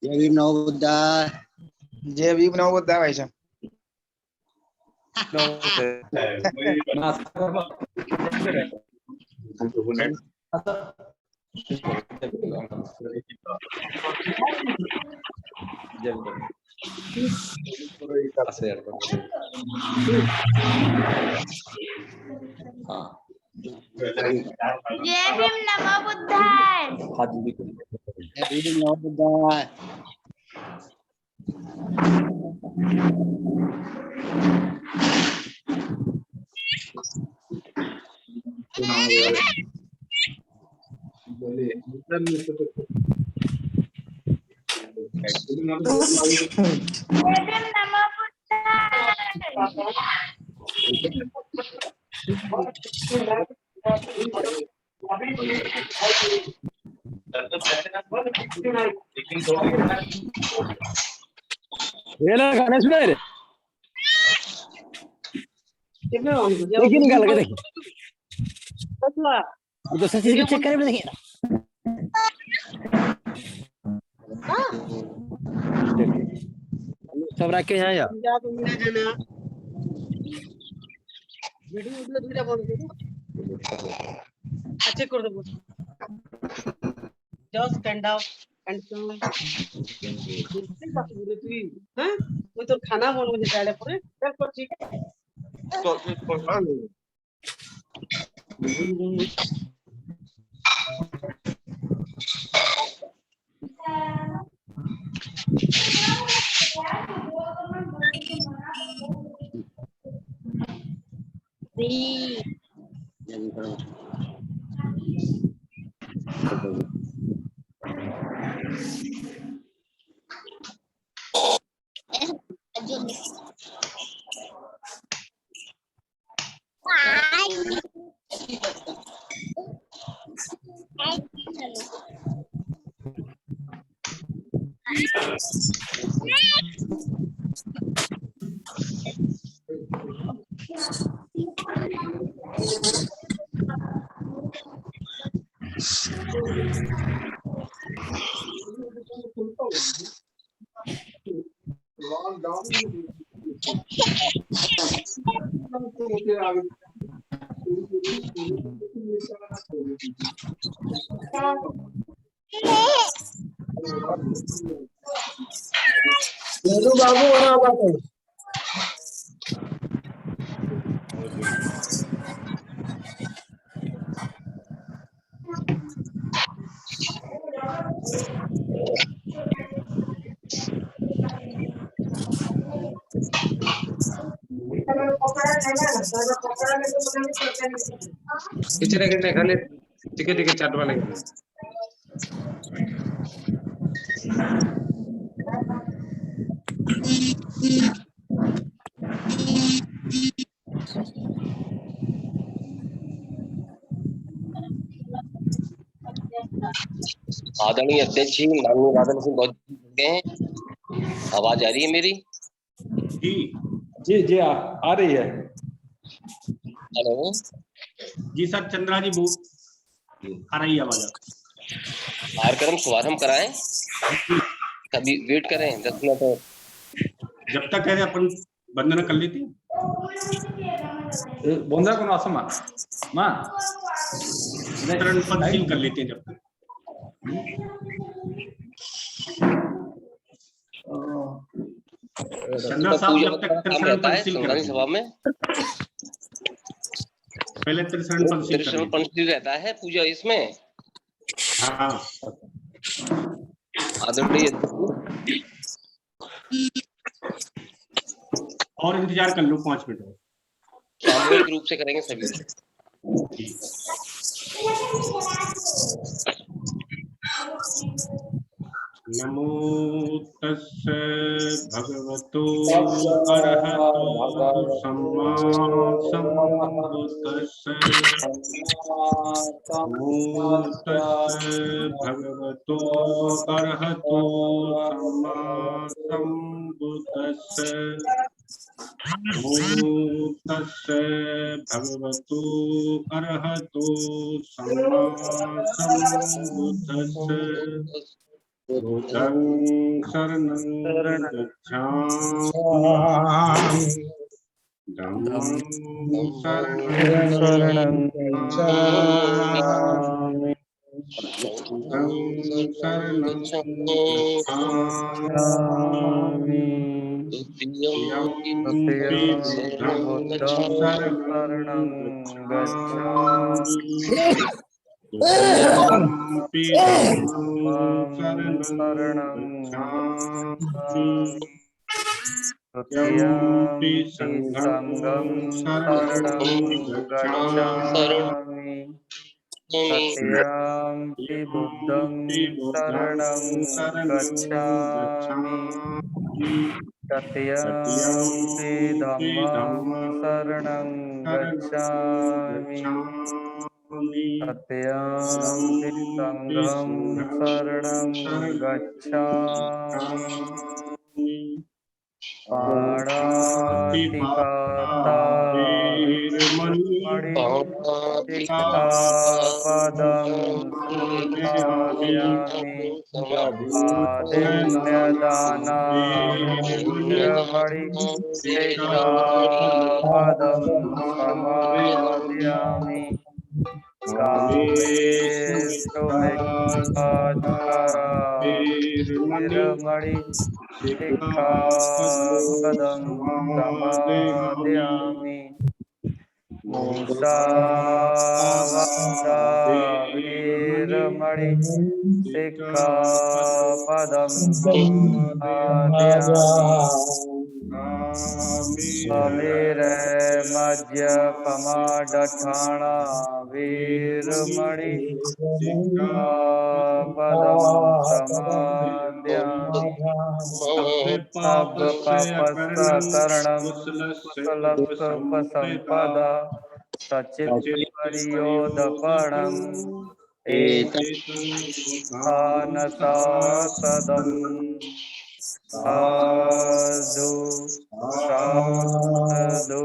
जय भीम नमो बुद्धाय। जय भीम नमो बुद्धाय भाई साहब। जय भीम नमो बुद्धाय। जय भीम नमो बुद्धाय। गाने सुना रे देखिए निकाल के देखिए तो सच चेक करें देखिए सब रख के यहाँ यार वीडियो दुईटा बंद करो चेक कर दो जस्ट स्टैंड अप एंड তুই হ্যাঁ ওই তোর খানা মন বুঝে টাইলে পরে চল করছি बाबू बना बात है किचने कितने खाली टिकट टिकट चाट वाले आदरणीय अध्यक्ष जी माननीय राधा सिंह बहुत गए हैं। आवाज आ रही है मेरी? जी जी जी आ रही है। हेलो जी सर चंद्रा जी आ रही है आवाज। कार्यक्रम शुभारंभ कराएं कभी वेट करें 10 मिनट और जब तक कह अपन वंदना कर लेती बंदा को आसमा मां शरण पंचशील कर लेते हैं जब तक। चंद्रा साहब जब तक शरण पंचशील कर सभा में पहले शरण पंचशील रहता है पूजा इसमें। हाँ आदरणीय और इंतजार कर लो 5 मिनट और। सामूहिक रूप से करेंगे सभी। नमो तस्सै भगवतो अरहतो सम्मा सम्बुद्दस्सै। नमो तस्सै भगवतो अरहतो सम्मा सम्बुद्दस्सै। ओम तस्य भगवतो अरहतो सम्मा सम्बुद्धस्य बुद्धं शरणं गच्छामि धम्मं शरणं गच्छामि बुद्धं शरणं गच्छामि द्वितीयं यम्पि बुद्धं शरणं गच्छामि द्वितीयम्पि धम्मं शरणं गच्छामि यम्पि संघं शरणं गच्छामि तृतीयम्पि बुद्धं यम्पि बुद्धं शरणं शरणं गच्छामि तृतीयम्पि तृतीयम्पि धम्मं धम्मं शरणं गच्छामि तृतीयम्पि संघं शरणं गच्छामि पाणातिपाता वेरमणि सिक्खापदं समादयामि आदिन्यदाना वीरमणि सिक्खापदं समादयामि कामेषु मिथ्याचारा वीरमणि सिक्खापदं समादयामि मुसावादा वीरमणि सिक्खापदं समादयामि मज्जपमादठाना वीरमणि सिक्खापदं समादयामि सर्वपापस्करणं कुशलस्योपसम्पदा सचित्तपर्योदपणम् एतत्स्थानसासदम् साधु साधु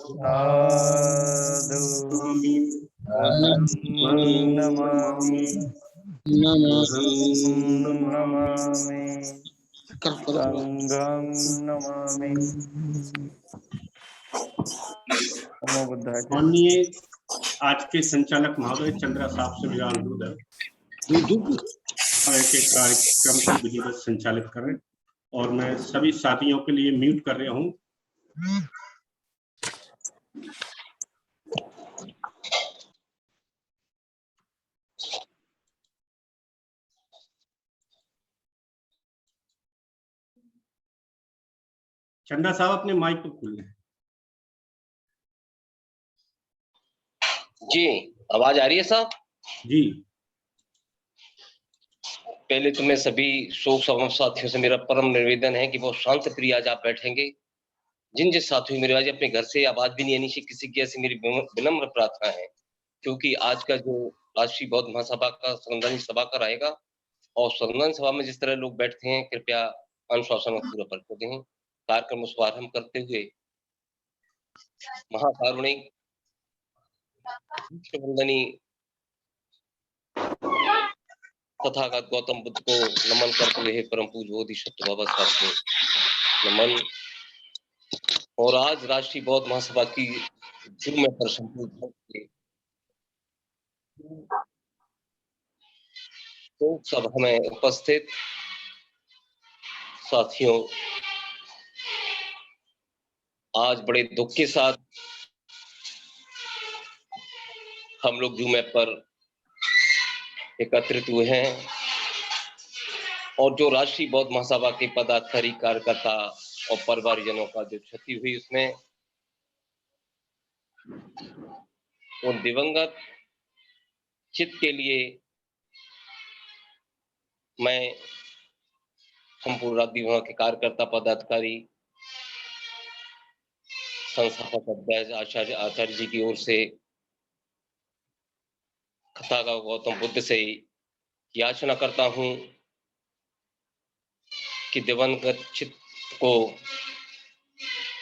साधु नमामि नमामि संघं नमामि। नमो बुद्धाय। माननीय आज के संचालक महोदय चंद्रा साहब से मेरा अनुरोध है के कार्यक्रम को विधिवत संचालित करें और मैं सभी साथियों के लिए म्यूट कर रहा हूं। चंदा साहब अपने माइक को खोल लें। जी आवाज आ रही है साहब? जी पहले तो मैं सभी शोक सभा साथियों से मेरा परम निवेदन है कि वो शांत प्रिय आज आप बैठेंगे। जिन जिन साथियों मेरे आज अपने घर से आवाज भी नहीं आनी चाहिए किसी की, ऐसी मेरी विनम्र प्रार्थना है, क्योंकि आज का जो राष्ट्रीय बौद्ध महासभा का संविधान सभा का रहेगा और संविधान सभा में जिस तरह लोग बैठते हैं कृपया अनुशासन पूरा करते दें। कार्यक्रम शुभारंभ करते हुए महाकारुणिक वंदनीय तथागत गौतम बुद्ध को नमन करते हुए परम पूज्य बोधिसत्व बाबा साहब को नमन। और आज राष्ट्रीय बौद्ध महासभा की जूम में पर तो सभा में उपस्थित साथियों, आज बड़े दुख के साथ हम लोग जूम पर एकत्रित हुए हैं और जो राष्ट्रीय बौद्ध महासभा के पदाधिकारी कार्यकर्ता और परिवारजनों का जो क्षति हुई उसमें उन दिवंगत चित्त के लिए मैं संपूर्ण राज्य विभाग के कार्यकर्ता पदाधिकारी संस्थापक अध्यक्ष आचार्य जी की ओर से तथागत गौतम बुद्ध से याचना करता हूं कि दिवंगत चित्त को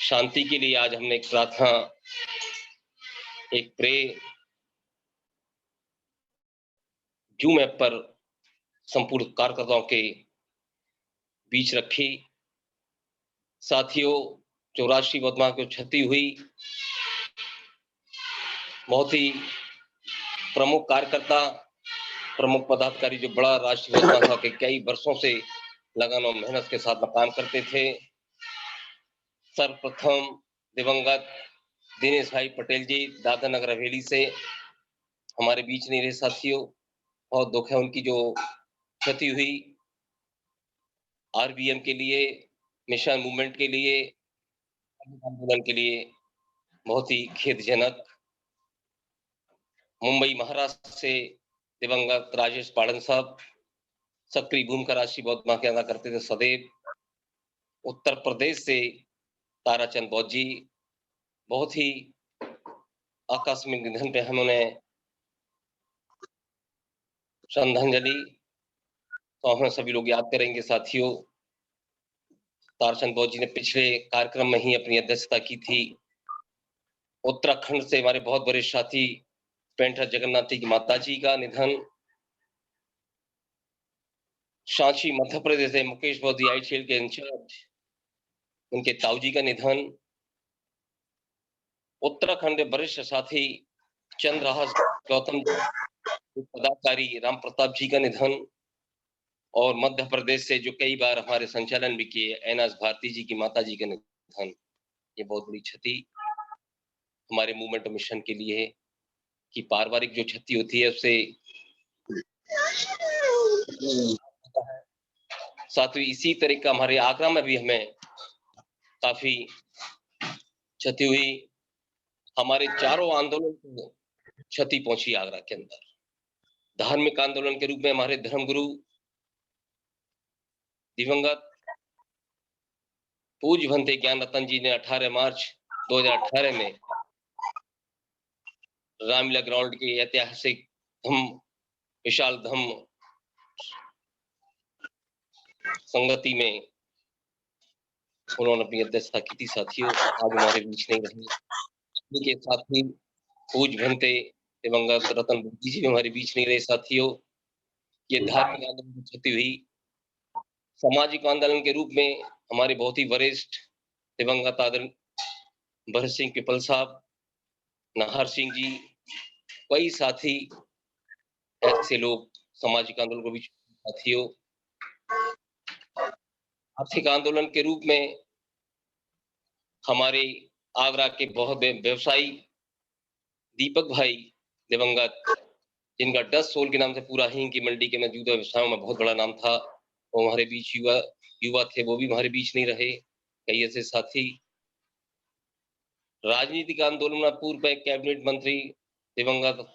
शांति के लिए आज हमने एक प्रार्थना, एक प्रे जूम ऐप पर संपूर्ण कार्यकर्ताओं के बीच रखी। साथियों, जो राष्ट्रीय बदमाश को क्षति हुई, बहुत ही प्रमुख कार्यकर्ता, प्रमुख पदाधिकारी जो बड़ा राष्ट्रीय बदमाश के कई वर्षों से लगन और मेहनत के साथ काम करते थे। सर्वप्रथम दिवंगत दिनेश भाई पटेल जी दादर नगर हवेली से हमारे बीच नहीं रहे। साथियों, बहुत दुख है उनकी जो क्षति हुई। आरबीएम के लिए, मिशन मूवमेंट के लिए, आंदोलन के लिए बहुत ही खेदजनक। मुंबई महाराष्ट्र से दिवंगत राजेश पाड़न साहब सक्रिय भूमिका राष्ट्रीय बौद्ध के अदा करते थे सदैव। उत्तर प्रदेश से ताराचंद बौद्ध जी, बहुत ही आकस्मिक निधन पे हम उन्हें श्रद्धांजलि तो हम सभी लोग याद करेंगे। साथियों, ताराचंद बौद्ध जी ने पिछले कार्यक्रम में ही अपनी अध्यक्षता की थी। उत्तराखंड से हमारे बहुत बड़े साथी पेंटर जगन्नाथी की माता जी का निधन। सांची मध्य प्रदेश से मुकेश बौद्ध जी आईटीएल के इंचार्ज, उनके ताऊ जी का निधन। उत्तराखंड के वरिष्ठ साथी चंद्रहास गौतम पदाधिकारी राम प्रताप जी का निधन। और मध्य प्रदेश से जो कई बार हमारे संचालन भी किए, एनएस भारती जी की माता जी का निधन। ये बहुत बड़ी क्षति हमारे मूवमेंट मिशन के लिए है कि पारिवारिक जो क्षति होती है उससे साथ ही इसी तरह का हमारे आगरा में भी हमें काफी क्षति हुई। हमारे चारों आंदोलन को क्षति पहुंची आगरा के अंदर। धार्मिक आंदोलन के रूप में हमारे धर्मगुरु दिवंगत पूज्य भंते ज्ञान रतन जी ने 18 मार्च 2018 में रामलीला ग्राउंड के ऐतिहासिक विशाल धम्म संगति में उन्होंने अपनी अध्यक्षता की थी। साथियों, आज हमारे बीच नहीं रहे। उनके साथ ही पूज्य भंते दिवंगत रतन बुद्धि जी भी हमारे बीच नहीं रहे। साथियों, ये धार्मिक आंदोलन की क्षति हुई। सामाजिक आंदोलन के रूप में हमारे बहुत ही वरिष्ठ दिवंगत आदरणीय भरत सिंह पिपल साहब, नाहर सिंह जी, कई साथी ऐसे लोग सामाजिक आंदोलन को भी। साथियों, आर्थिक आंदोलन के रूप में हमारे आगरा के बहुत व्यवसायी दीपक भाई दिवंगत, जिनका 10 सोल के नाम से पूरा हींग की मंडी के मौजूदा व्यवसायों में बहुत बड़ा नाम था, वो हमारे बीच युवा थे, वो भी हमारे बीच नहीं रहे। कई ऐसे साथी राजनीतिक आंदोलन में पूर्व कैबिनेट मंत्री दिवंगत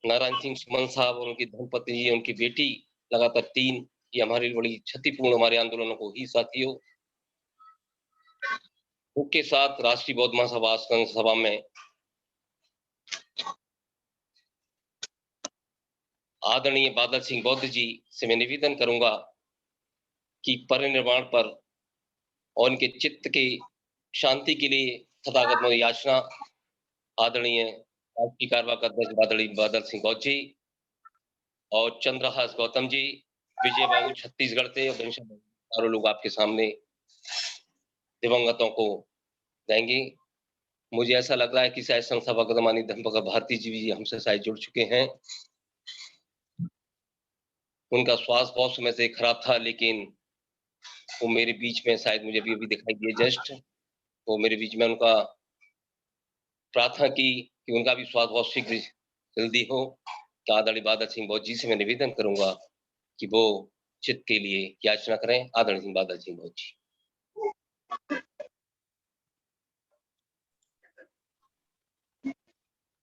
नारायण सिंह सुमन साहब और उनकी धर्मपत्नी जी, उनकी बेटी, लगातार 3, ये हमारी बड़ी क्षतिपूर्ण हमारे आंदोलनों को ही। साथियों, के साथ राष्ट्रीय बौद्ध महासभा सभा में आदरणीय बादल सिंह बौद्ध जी से मैं निवेदन करूंगा कि परिनिर्वाण पर और उनके चित्त के शांति के लिए तथागत याचना आदरणीय राष्ट्रीय कार्यवाहक अध्यक्ष बादल सिंह बौद्ध जी और चंद्रहास गौतम जी, विजय बाबू छत्तीसगढ़ से और सारे लोग आपके सामने दिवंगतों को देंगे। मुझे ऐसा लग रहा है कि शायद संसभा गदमानी धर्मपद भारती जी भी हमसे शायद जुड़ चुके हैं। उनका स्वास्थ्य बहुत समय से खराब था, लेकिन वो मेरे बीच में शायद मुझे अभी दिखाई दिए जस्ट, वो मेरे बीच में उनका प्रार्थना की कि उनका भी स्वास्थ्य बहुत शीघ्र जल्दी हो। तो आदरणीय बादल सिंह बौद्ध जी से मैं निवेदन करूंगा कि वो चित्त के लिए याचना करें। आदरणीय बादल सिंह बौद्ध जी।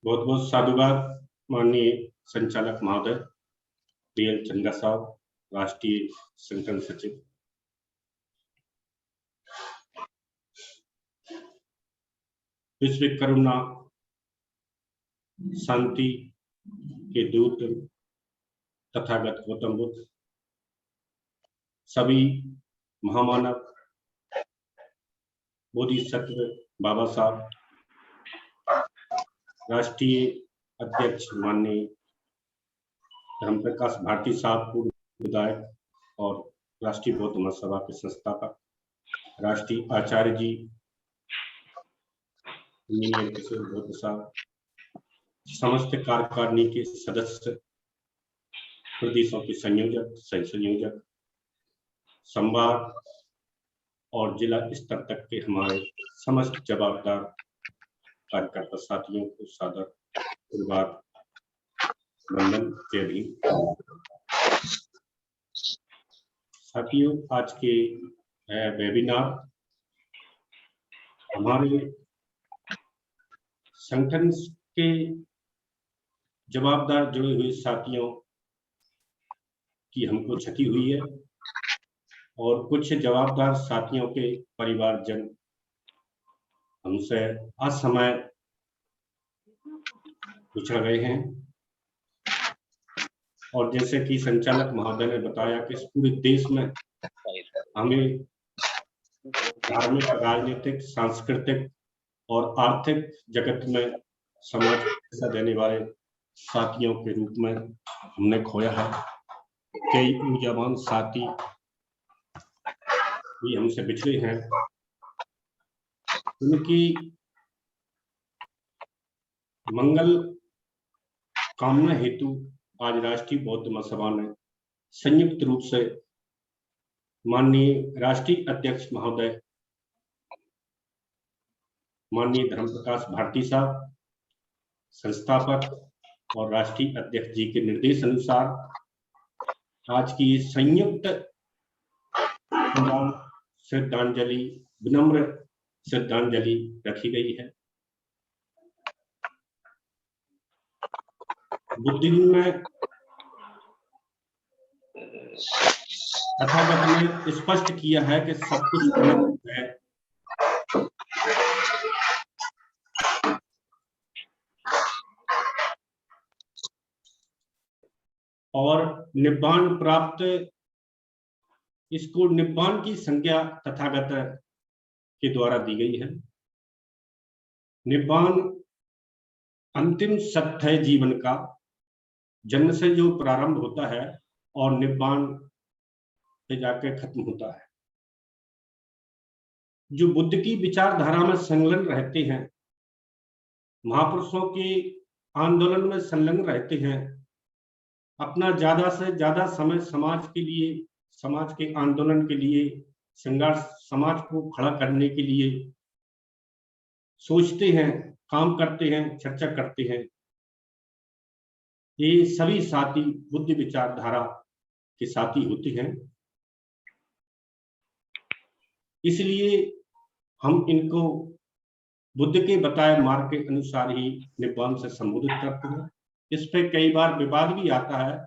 बहुत बहुत साधुवाद माननीय संचालक महोदय पीएल चंदा साहब, राष्ट्रीय संगठन सचिव। विश्व करुणा शांति के दूत तथागत गौतम बुद्ध सभी महामानव बोधिसत्व बाबा साहब, राष्ट्रीय अध्यक्ष माननीय धर्मप्रकाश भारती साहब, पूर्व विधायक और राष्ट्रीय बौद्ध महासभा के संस्थापक, राष्ट्रीय आचार्य जी इंजीनियर किशोर बौद्ध साहब, समस्त कार्यकारिणी के सदस्य, प्रदेशों के संयोजक, सह संयोजक, संवाद और जिला स्तर तक के हमारे समस्त जवाबदार कार्यकर्ता साथियों को सादर पूर्वाद वंदन, जय भीम। साथियों, आज के वेबिनार हमारे संगठन के जवाबदार जुड़े हुए साथियों की हमको क्षति हुई है और कुछ जवाबदार साथियों के परिवारजन हमसे असमय पिछड़ गए हैं। और जैसे कि संचालक महोदय ने बताया कि इस पूरे देश में हमें धार्मिक, राजनीतिक, सांस्कृतिक और आर्थिक जगत में समाज को हिस्सा देने वाले साथियों के रूप में हमने खोया है। कई ऊर्जावान साथी भी हमसे बिछड़े हैं। उनकी मंगल कामना हेतु आज राष्ट्रीय बौद्ध महासभा ने संयुक्त रूप से माननीय राष्ट्रीय अध्यक्ष महोदय माननीय धर्मप्रकाश भारती साहब, संस्थापक और राष्ट्रीय अध्यक्ष जी के निर्देश अनुसार आज की संयुक्त श्रद्धांजलि, विनम्र श्रद्धांजलि रखी गई है। बुद्धिज्म में तथागत ने स्पष्ट किया है कि सब कुछ अनंत है और निब्बान प्राप्त, इसको निब्बान की संज्ञा तथागत के द्वारा दी गई है। निब्बान अंतिम सत्य है जीवन का, जन्म से जो प्रारंभ होता है और निब्बान पे जाके खत्म होता है। जो बुद्ध की विचारधारा में संलग्न रहते हैं, महापुरुषों के आंदोलन में संलग्न रहते हैं, अपना ज्यादा से ज्यादा समय समाज के लिए, समाज के आंदोलन के लिए, संघर्ष, समाज को खड़ा करने के लिए सोचते हैं, काम करते हैं, चर्चा करते हैं, ये सभी साथी बुद्ध विचारधारा के साथी होते हैं। इसलिए हम इनको बुद्ध के बताए मार्ग के अनुसार ही निब्बान से संबोधित करते हैं। इस पे कई बार विवाद भी आता है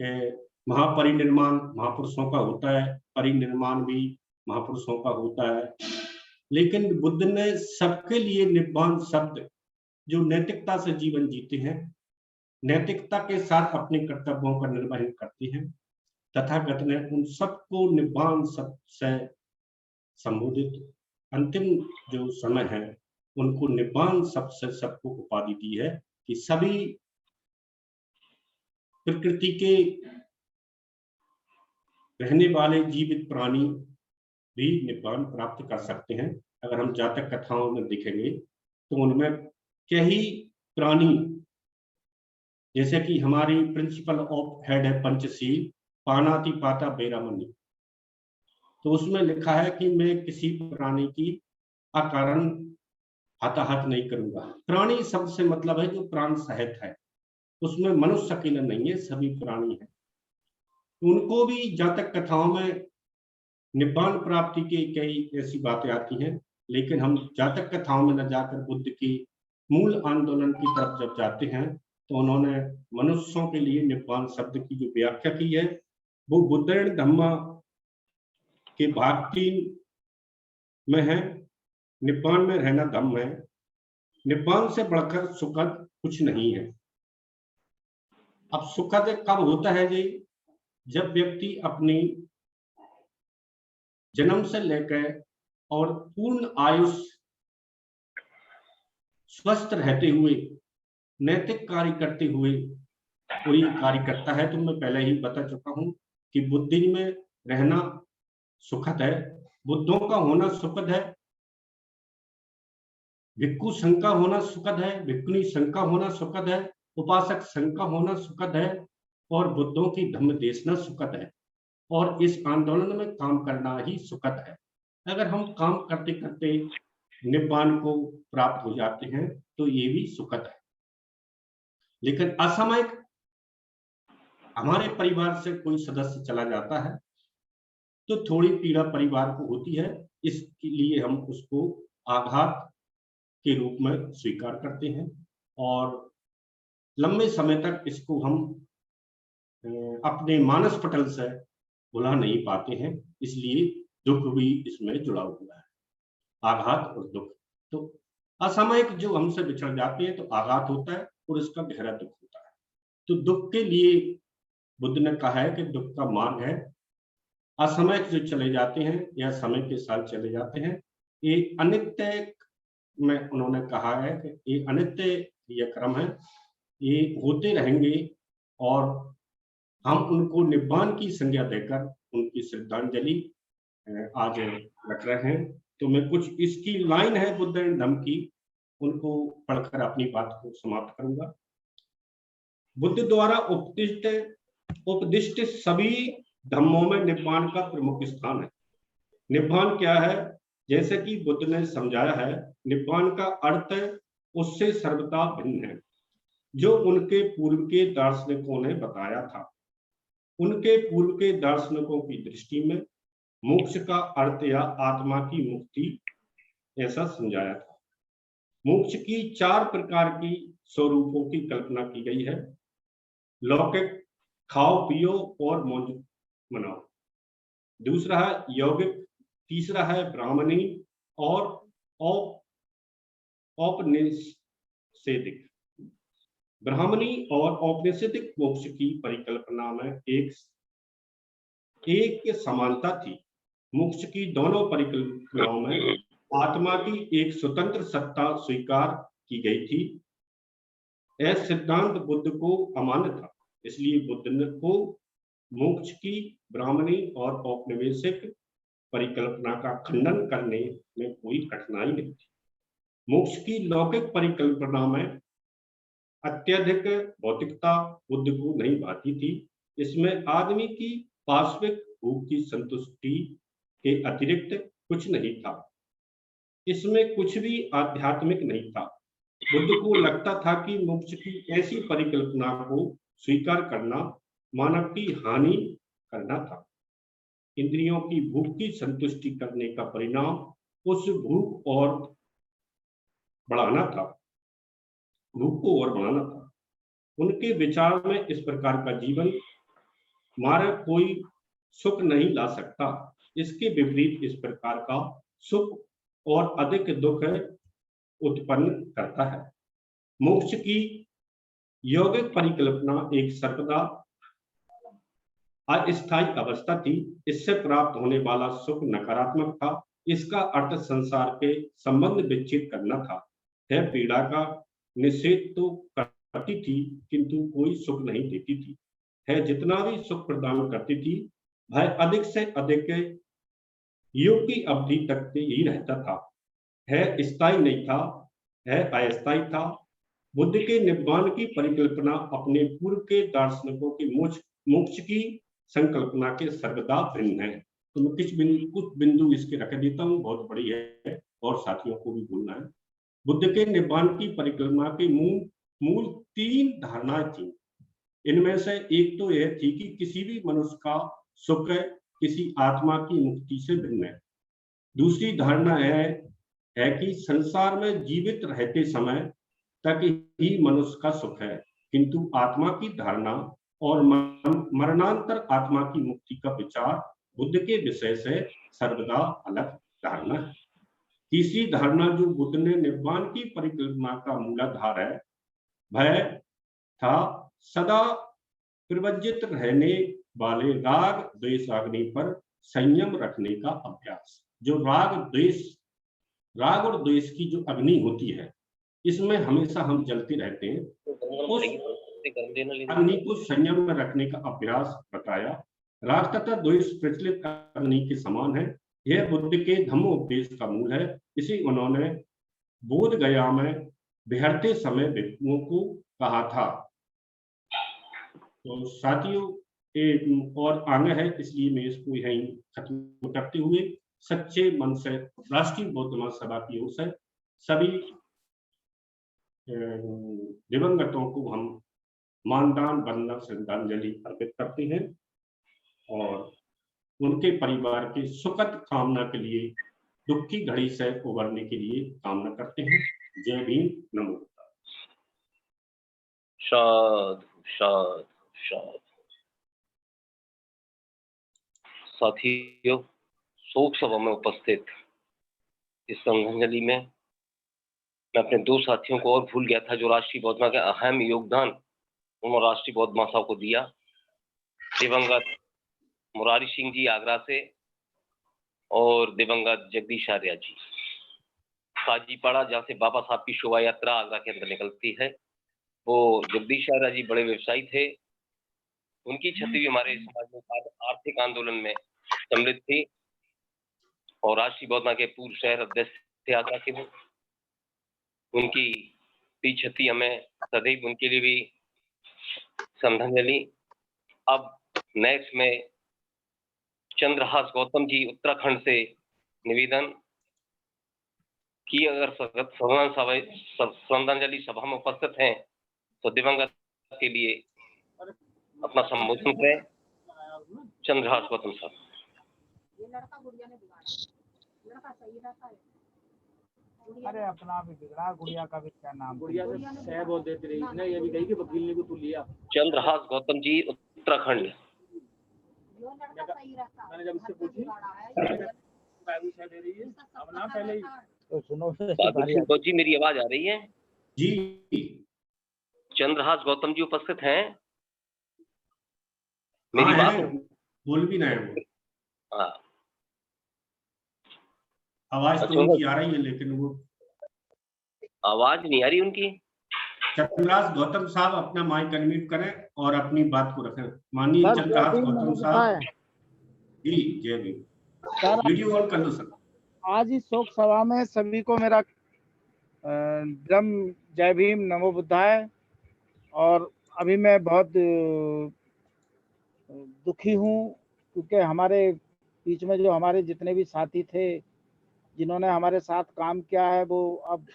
कि महापरिनिर्माण महापुरुषों का होता है, परिनिर्माण भी महापुरुषों का होता है, लेकिन बुद्ध ने सबके लिए निब्बान शब्द, जो नैतिकता से जीवन जीते हैं, नैतिकता के साथ अपने कर्तव्यों का निर्वहन करते हैं, तथागत ने उन सबको निब्बान शब्द से संबोधित, अंतिम जो समय है उनको निब्बान शब्द से सबको उपाधि दी है कि सभी प्रकृति के रहने वाले जीवित प्राणी भी निब्बान प्राप्त कर सकते हैं। अगर हम जातक कथाओं में देखेंगे तो उनमें कई प्राणी, जैसे कि हमारी प्रिंसिपल ऑफ हेड है पंचशील, पानाति पाता बेरामनी, तो उसमें लिखा है कि मैं किसी प्राणी की अकारण हताहत नहीं करूंगा। प्राणी शब्द से मतलब है जो प्राण सहित है, उसमें मनुष्य अकेला नहीं है, सभी प्राणी है। उनको भी जातक कथाओं में निब्बान प्राप्ति के कई ऐसी बातें आती हैं, लेकिन हम जातक कथाओं में न जाकर बुद्ध की मूल आंदोलन की तरफ जब जाते हैं तो उन्होंने मनुष्यों के लिए निब्बान शब्द की जो व्याख्या की है वो बुद्धेन धम्मा के भाग 3 में है। निब्बान में रहना धम्म है, निब्बान से बढ़कर सुखद कुछ नहीं है। अब सुखद कब होता है जी? जब व्यक्ति अपनी जन्म से लेकर और पूर्ण आयुष स्वस्थ रहते हुए नैतिक कार्य करते हुए कोई कार्य करता है, तो मैं पहले ही बता चुका हूं कि बुद्धि में रहना सुखद है, बुद्धों का होना सुखद है, भिक्खु संघ का होना सुखद है, भिक्खुनी संघ का होना सुखद है, उपासक संघ का होना सुखद है, और बुद्धों की धम्म देशना सुखद है, और इस आंदोलन में काम करना ही सुखद है। अगर हम काम करते करते निब्बान को प्राप्त हो जाते हैं तो ये भी सुखद है। लेकिन असामयिक हमारे परिवार से कोई सदस्य चला जाता है तो थोड़ी पीड़ा परिवार को होती है, इसके लिए हम उसको आघात के रूप में स्वीकार करते हैं और लंबे समय तक इसको हम अपने मानस पटल से भुला नहीं पाते हैं, इसलिए दुख भी इसमें जुड़ा हुआ है, आघात और दुख। तो असामयिक जो हमसे बिछड़ जाते हैं तो आघात होता है और इसका गहरा दुख होता है। तो दुख के लिए बुद्ध ने कहा है कि दुख का मार्ग है, असामयिक जो चले जाते हैं या समय के साथ चले जाते हैं, ये अनित्य में उन्होंने कहा है कि ये अनित्य ये क्रम है, ये होते रहेंगे और हम उनको निब्बान की संज्ञा देकर उनकी श्रद्धांजलि आज रख रहे हैं। तो मैं कुछ इसकी लाइन है बुद्ध एंड धम्म की, उनको पढ़कर अपनी बात को समाप्त करूंगा। बुद्ध द्वारा उपदिष्ट सभी धम्मों में निब्बान का प्रमुख स्थान है। निब्बान क्या है? जैसे कि बुद्ध ने समझाया है, निब्बान का अर्थ उससे सर्वथा भिन्न है, जो उनके पूर्व के दार्शनिकों ने बताया था। उनके पूर्व के दार्शनिकों की दृष्टि में मोक्ष का अर्थ या आत्मा की मुक्ति ऐसा समझाया था। मोक्ष की 4 प्रकार की स्वरूपों की कल्पना की गई है। लौकिक, खाओ पियो और मौज मनाओ। दूसरा है यौगिक, तीसरा है ब्राह्मणी और औपनिषदिक। ब्राह्मणी और औपनिषदिक मोक्ष की परिकल्पना में एक समानता थी। मोक्ष की दोनों परिकल्पनाओं में आत्मा की एक स्वतंत्र सत्ता स्वीकार की गई थी। यह सिद्धांत बुद्ध को अमान्य था, इसलिए बुद्ध को मोक्ष की ब्राह्मणी और औपनिवेशिक परिकल्पना का खंडन करने में कोई कठिनाई नहीं थी। मोक्ष की लौकिक परिकल्पना में अत्यधिक भौतिकता बुद्ध को नहीं भाती थी। इसमें आदमी की पार्श्विक भूख की संतुष्टि के अतिरिक्त कुछ नहीं था। इसमें कुछ भी आध्यात्मिक नहीं था। बुद्ध को लगता था कि मोक्ष की ऐसी परिकल्पना को स्वीकार करना मानव की हानि करना था। इंद्रियों की भूख की संतुष्टि करने का परिणाम उस भूख को और बढ़ाना था। उनके विचार में इस प्रकार का जीवन मार्ग कोई सुख नहीं ला सकता। इसके विपरीत इस प्रकार का सुख और अधिक दुख उत्पन्न करता है। मोक्ष की यौगिक परिकल्पना एक सर्वदा अस्थायी अवस्था थी। इससे प्राप्त होने वाला सुख नकारात्मक था। इसका अर्थ संसार के संबंध विच्छेद करना था। यह पीड़ा का निषेध तो करती थी किंतु कोई सुख नहीं देती थी। है जितना भी सुख प्रदान करती थी वह अधिक से अधिक युग की अवधि तक ही रहता था। है स्थायी नहीं था, है अस्थायी था। बुद्ध के निब्बान की परिकल्पना अपने पूर्व के दार्शनिकों के मोक्ष की संकल्पना के सर्वदा भिन्न है। तो मैं कुछ बिंदु इसके रख देता हूँ, बहुत बड़ी है और साथियों को भी बोलना है। बुद्ध के निब्बान की परिकल्पना के मूल 3 धारणाएं थी। इनमें से एक तो यह थी कि किसी भी मनुष्य का सुख किसी आत्मा की मुक्ति से भिन्न है। दूसरी धारणा है कि संसार में जीवित रहते समय तक ही मनुष्य का सुख है, किंतु आत्मा की धारणा और मरणांतर आत्मा की मुक्ति का विचार बुद्ध के विषय से सर्वदा अलग धारणा है। तीसरी धारणा जो बुद्ध ने निब्बान की परिकल्पना का मूलाधार है वह था सदा प्रवज्जित रहने वाले राग द्वेषाग्नि पर संयम रखने का अभ्यास। जो राग और द्वेष की जो अग्नि होती है, इसमें हमेशा हम जलते रहते हैं। उस अग्नि को संयम में रखने का अभ्यास बताया। राग तथा द्वेष प्रचलित अग्नि के समान है। यह बुद्ध के धम्मोपदेश का मूल है। इसी उन्होंने बोध गया में बिहरते समय भिक्षुओं को कहा था। तो साथियों, एक और आगे है, इसलिए मैं इसको यहीं खत्म करते हुए सच्चे मन से राष्ट्रीय बौद्ध महासभा की ओर से सभी दिवंगतों को हम मानदान वंदना श्रद्धांजलि अर्पित करते हैं और उनके परिवार के सुखद कामना के लिए, दुख की घड़ी से उबरने के लिए कामना करते हैं। जय भीम, नमो बुद्धाय। साधु साधु साधु। साथियों, शोक सभा में उपस्थित इस श्रद्धांजलि में मैं अपने दो साथियों को और भूल गया था जो राष्ट्रीय बौद्ध महासभा का अहम योगदान उन्होंने राष्ट्रीय बौद्ध महासभा को दिया। दिवंगत मुरारी सिंह जी आगरा से और दिवंगत जगदीश आर्य जी काजीपाड़ा, जहाँ से बाबा साहब की शोभा यात्रा आगरा के अंदर निकलती है। वो जगदीश आर्य जी बड़े व्यवसायी थे। उनकी छवि भी हमारे समाज में आर्थिक आंदोलन में सम्मिलित थी और राष्ट्रीय बौद्ध महासभा के पूर्व शहर अध्यक्ष थे आगरा के। वो उनकी छवि हमें सदैव उनके लिए भी श्रद्धांजलि। अब नेक्स्ट में चंद्रहास गौतम जी उत्तराखंड से निवेदन कि अगर श्रद्धांजलि सभा में उपस्थित हैं तो दिवंगत के लिए अपना संबोधन करें। चंद्रहास गौतम साहब। अरे अपना भी बिगड़ा, गुड़िया का भी क्या नाम? गुड़िया से सह बहुत देती रही ना, ये भी कही कि वकील ने को तू लिया। चंद्रहास गौतम जी उत्तराखंड। मैंने जब इससे पूछी अब ना पहले ही तो सुनो जी, मेरी आवाज आ रही है जी? चंद्रहास गौतम जी उपस्थित हैं? मेरी मेरी बात बोल भी रहे हैं। हाँ, आवाज तो उनकी आ रही है, लेकिन वो आवाज नहीं आ रही उनकी। चंद्रहास गौतम साहब अपना माइक अनम्यूट करें और अपनी बात को रखें। माननीय चंद्रहास गौतम साहब जी, जय भीम। वीडियो ऑन कर लो सर। आज इस शोक सभा में सभी को मेरा ब्रह्म जय भीम, नमो बुद्धाय। और अभी मैं बहुत दुखी हूँ क्योंकि हमारे बीच में जो हमारे जितने भी साथी थे जिन्होंने हमारे साथ काम किया है वो अब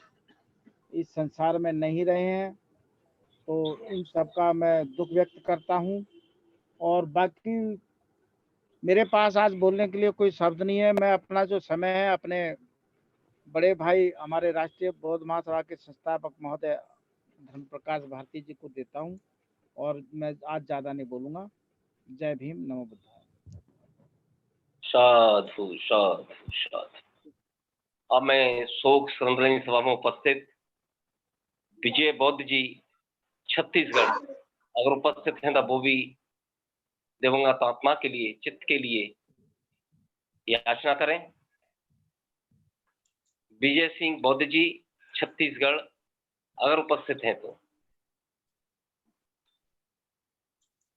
इस संसार में नहीं रहे हैं। तो इन सब का मैं दुख व्यक्त करता हूँ। और बाकी मेरे पास आज बोलने के लिए कोई शब्द नहीं है। मैं अपना जो समय है अपने बड़े भाई हमारे राष्ट्रीय बौद्ध महासभा के संस्थापक महोदय धर्म प्रकाश भारती जी को देता हूँ और मैं आज ज्यादा नहीं बोलूंगा। जय भीम, नमो बुद्धाय। साधु साधु साधु। अब मैं शोक श्रद्धांजलि सभा में उपस्थित विजय बौद्ध जी छत्तीसगढ़ अगर उपस्थित हैं तो वो भी दिवंगत आत्मा के लिए, चित्त के लिए याचना करें। विजय सिंह बौद्ध जी छत्तीसगढ़ अगर उपस्थित हैं तो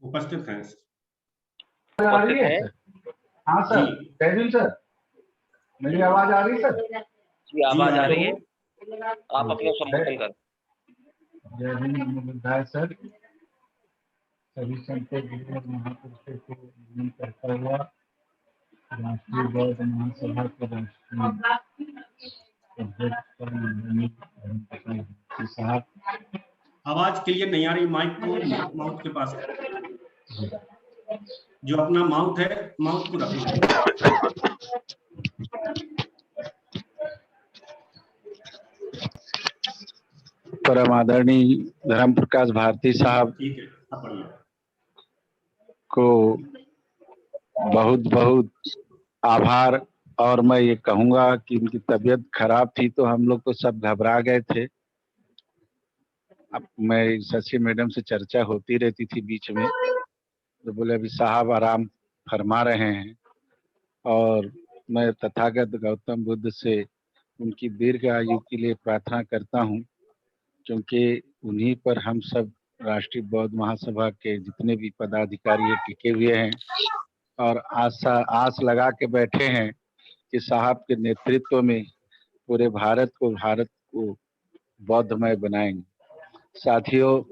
उपस्थित हैं। उपस्थित हैं? हाँ सर, जय भीम सर। मेरी आवाज आ रही है सर? जी आवाज आ रही है। आप अपना संबोधन करें। जय भीम, नमो बुद्धाय सर। सभी संतों महापुरुषों को नमन करता हुआ राष्ट्रीय बौद्ध महासभा के राष्ट्रीय अध्यक्ष साहब। आवाज क्लियर नहीं आ रही, माइक को माउथ के पास जो अपना माउथ है माउथ को रखो। परम आदरणीय धर्म प्रकाश भारती साहब को बहुत बहुत आभार। और मैं ये कहूँगा कि उनकी तबीयत खराब थी तो हम लोग तो सब घबरा गए थे। अब मैं शशि मैडम से चर्चा होती रहती थी बीच में, तो बोले अभी साहब आराम फरमा रहे हैं। और मैं तथागत गौतम बुद्ध से उनकी दीर्घ आयु के लिए प्रार्थना करता हूँ, क्योंकि उन्हीं पर हम सब राष्ट्रीय बौद्ध महासभा के जितने भी पदाधिकारी टिके हुए हैं और आस लगा के बैठे हैं कि साहब के नेतृत्व में पूरे भारत को बौद्धमय बनाएंगे। साथियों,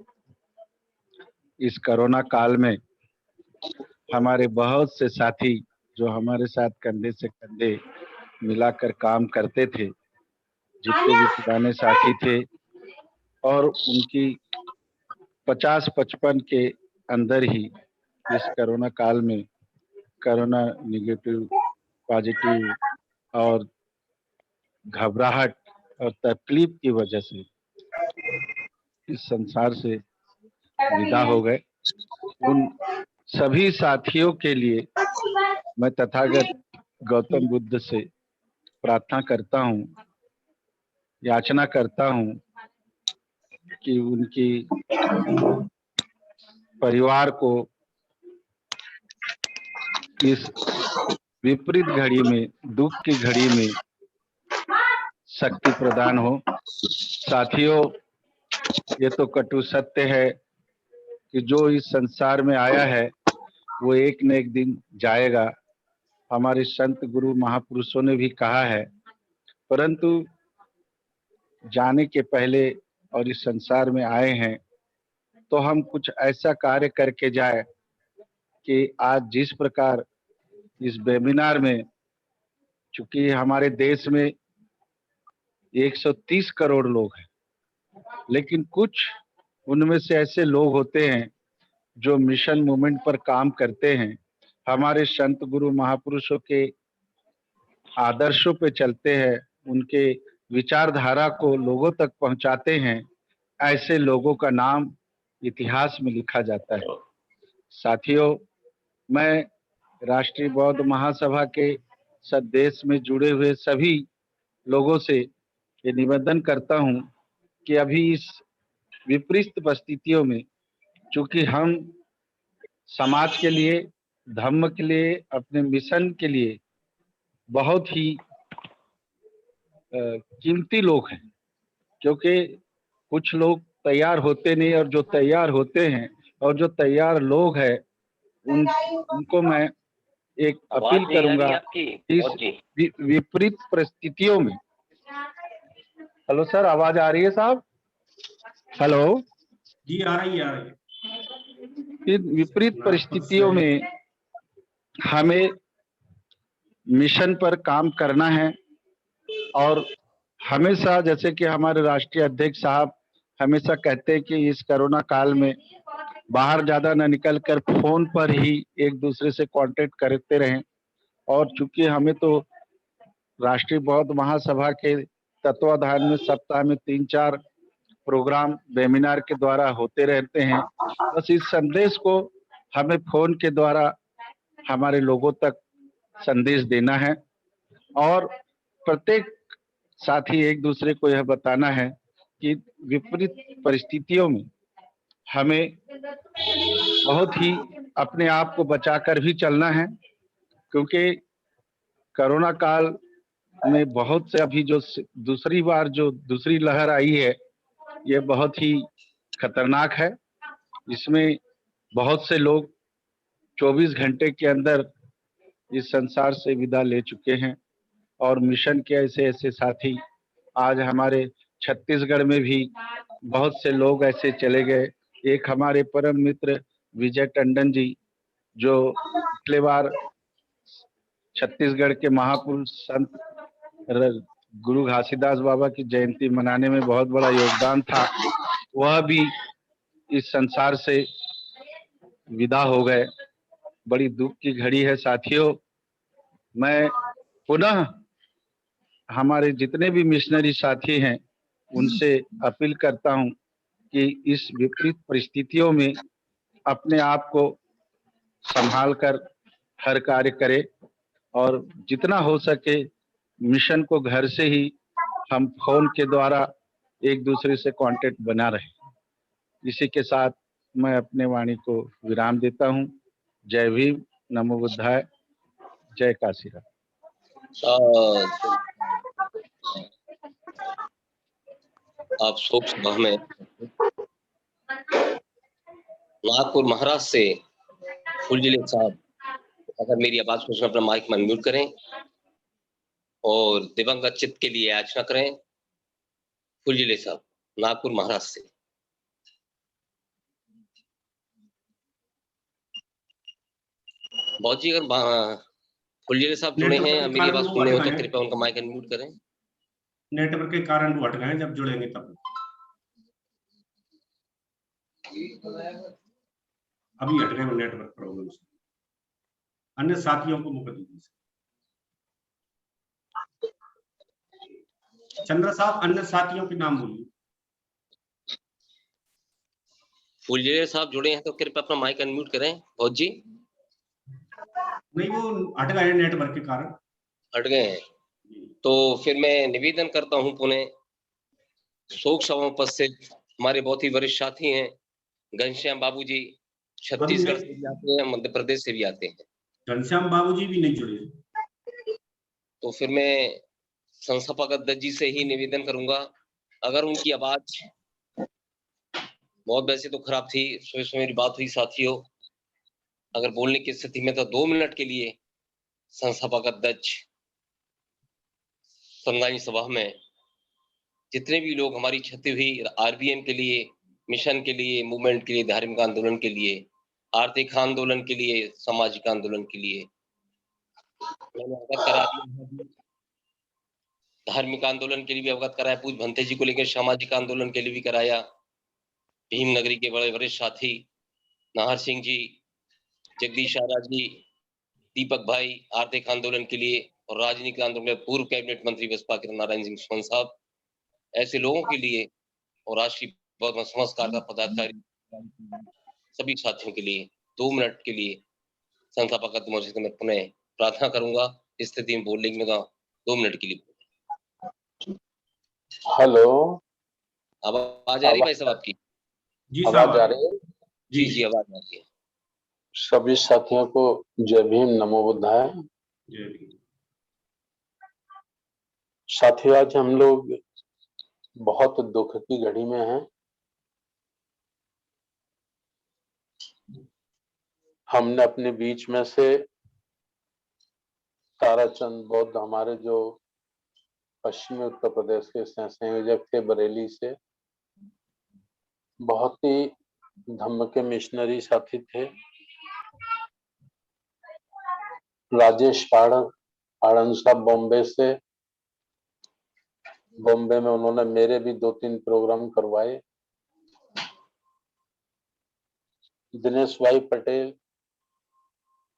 इस कोरोना काल में हमारे बहुत से साथी जो हमारे साथ कंधे से कंधे मिलाकर काम करते थे, जितने भी पुराने साथी थे, और उनकी 50-55 के अंदर ही इस कोरोना काल में कोरोना निगेटिव, पॉजिटिव और घबराहट और तकलीफ की वजह से इस संसार से विदा हो गए। उन सभी साथियों के लिए मैं तथागत गौतम बुद्ध से प्रार्थना करता हूँ, याचना करता हूँ कि उनकी परिवार को इस विपरीत घड़ी में, दुख की घड़ी में शक्ति प्रदान हो। साथियों, ये तो कटु सत्य है कि जो इस संसार में आया है वो एक न एक दिन जाएगा। हमारे संत गुरु महापुरुषों ने भी कहा है, परंतु जाने के पहले और इस संसार में आए हैं तो हम कुछ ऐसा कार्य करके जाए कि आज जिस प्रकार इस वेबिनार में, चूंकि हमारे देश में 130 करोड़ लोग हैं, लेकिन कुछ उनमें से ऐसे लोग होते हैं जो मिशन मूवमेंट पर काम करते हैं, हमारे संत गुरु महापुरुषों के आदर्शों पे चलते हैं, उनके विचारधारा को लोगों तक पहुंचाते हैं। ऐसे लोगों का नाम इतिहास में लिखा जाता है। साथियों, मैं राष्ट्रीय बौद्ध महासभा के देश में जुड़े हुए सभी लोगों से ये निवेदन करता हूं कि अभी इस विपरीत परिस्थितियों में, चूंकि हम समाज के लिए, धर्म के लिए, अपने मिशन के लिए बहुत ही कीमती लोग हैं, क्योंकि कुछ लोग तैयार होते नहीं, और जो तैयार होते हैं और जो तैयार लोग हैं उनको मैं एक अपील करूंगा इस विपरीत परिस्थितियों में। हेलो सर, आवाज आ रही है साहब? हेलो जी, आ रही है। इन विपरीत परिस्थितियों में हमें मिशन पर काम करना है, और हमेशा, जैसे कि हमारे राष्ट्रीय अध्यक्ष साहब हमेशा कहते हैं कि इस कोरोना काल में बाहर ज्यादा न निकल कर फोन पर ही एक दूसरे से कांटेक्ट करते रहें। और चूंकि हमें तो राष्ट्रीय बौद्ध महासभा के तत्वाधान में सप्ताह में 3-4 प्रोग्राम वेबिनार के द्वारा होते रहते हैं, बस इस संदेश को हमें फोन के द्वारा हमारे लोगों तक संदेश देना है, और प्रत्येक साथी एक दूसरे को यह बताना है कि विपरीत परिस्थितियों में हमें बहुत ही अपने आप को बचाकर भी चलना है, क्योंकि कोरोना काल में बहुत से अभी जो दूसरी बार जो दूसरी लहर आई है, ये बहुत ही खतरनाक है। इसमें बहुत से लोग 24 घंटे के अंदर इस संसार से विदा ले चुके हैं, और मिशन के ऐसे ऐसे साथी आज हमारे छत्तीसगढ़ में भी बहुत से लोग ऐसे चले गए। एक हमारे परम मित्र विजय टंडन जी, जो पिछले बार छत्तीसगढ़ के महापुरुष संत गुरु घासीदास बाबा की जयंती मनाने में बहुत बड़ा योगदान था, वह भी इस संसार से विदा हो गए। बड़ी दुख की घड़ी है साथियों। मैं पुनः हमारे जितने भी मिशनरी साथी हैं उनसे अपील करता हूं कि इस विपरीत परिस्थितियों में अपने आप को संभाल कर हर कार्य करें, और जितना हो सके मिशन को घर से ही हम फोन के द्वारा एक दूसरे से कांटेक्ट बना रहे। इसी के साथ मैं अपने वाणी को विराम देता हूं। जय भीम, नमो बुद्धाय, जय काशीराम। आप शोक सभा में नागपुर महाराष्ट्र से फुलजिले साहब, अगर मेरी आवाज को सुन अपना माइक में म्यूट करें और दिवंगत चित्त के लिए याचना करें। फुलजिले साहब, नागपुर महाराष्ट्र से। बहुत जी, अगर फुलजिले साहब जुड़े हैं, मेरी आवाज सुन रहे हो तो कृपया उनका माइक अनम्यूट करें। नेटवर्क के कारण वो हट गए, जब जुड़ेंगे तब। अभी हट गए नेटवर्क प्रॉब्लम से। अन्य साथियों को मौका दीजिए। चंद्र साहब, अन्य साथियों के नाम बोलिए। फुलजिले साहब जुड़े हैं तो कृपया अपना माइक अनम्यूट करें। बहुत जी, नहीं, वो हट गए नेटवर्क के कारण। हट गए हैं तो फिर मैं निवेदन करता हूं पुणे शोक सभा में उपस्थित हमारे बहुत ही वरिष्ठ साथी हैं घनश्याम बाबूजी, छत्तीसगढ़ से भी आते हैं, मध्य प्रदेश से भी आते हैं। घनश्याम बाबूजी भी नहीं जुड़े। तो फिर मैं संस्थापक अध्यक्ष जी से ही निवेदन करूंगा, अगर उनकी आवाज बहुत वैसे तो खराब थी, सुबह सुबह मेरी बात हुई साथियों, अगर बोलने की स्थिति में तो 2 मिनट के लिए संस्थापक अध्यक्ष संविधान सभा में जितने भी लोग हमारी क्षति हुई आरबीएम के लिए, मिशन के लिए, मूवमेंट के लिए, धार्मिक आंदोलन के लिए, आर्थिक आंदोलन के लिए, सामाजिक आंदोलन के लिए मैंने अवगत करा दिया। धार्मिक आंदोलन के लिए भी अवगत कराया, पूज भंते जी को लेकर सामाजिक आंदोलन के लिए भी कराया। भीम नगरी के बड़े वरिष्ठ साथी नाहर सिंह जी, जगदीश आरा जी, दीपक भाई आर्थिक आंदोलन के लिए, और राजनीतिक आंदोलन में पूर्व कैबिनेट मंत्री बसपा के नारायण सिंह सुमन साहब, ऐसे लोगों के लिए और राष्ट्रीय संस्कार का पदाधिकारी सभी साथियों के लिए 2 मिनट के लिए संस्थापक अध्यक्ष से मैं पुनः प्रार्थना करूंगा, इस स्थिति में बोलने की 2 मिनट के लिए। हेलो, आवाज आ रही भाई साहब आपकी? जी आवाज आ रही है? जी आवाज आ रही है। सभी साथियों को जय भीम, नमो बुद्धाय। जय भीम। साथियों, आज हम लोग बहुत दुख की घड़ी में हैं। हमने अपने बीच में से ताराचंद बौद्ध, हमारे जो पश्चिमी उत्तर प्रदेश के संयोजक थे बरेली से, बहुत ही धम्म के मिशनरी साथी थे। राजेश आनंद साहब बॉम्बे से, बॉम्बे में उन्होंने मेरे भी 2-3 प्रोग्राम करवाए। दिनेश भाई पटेल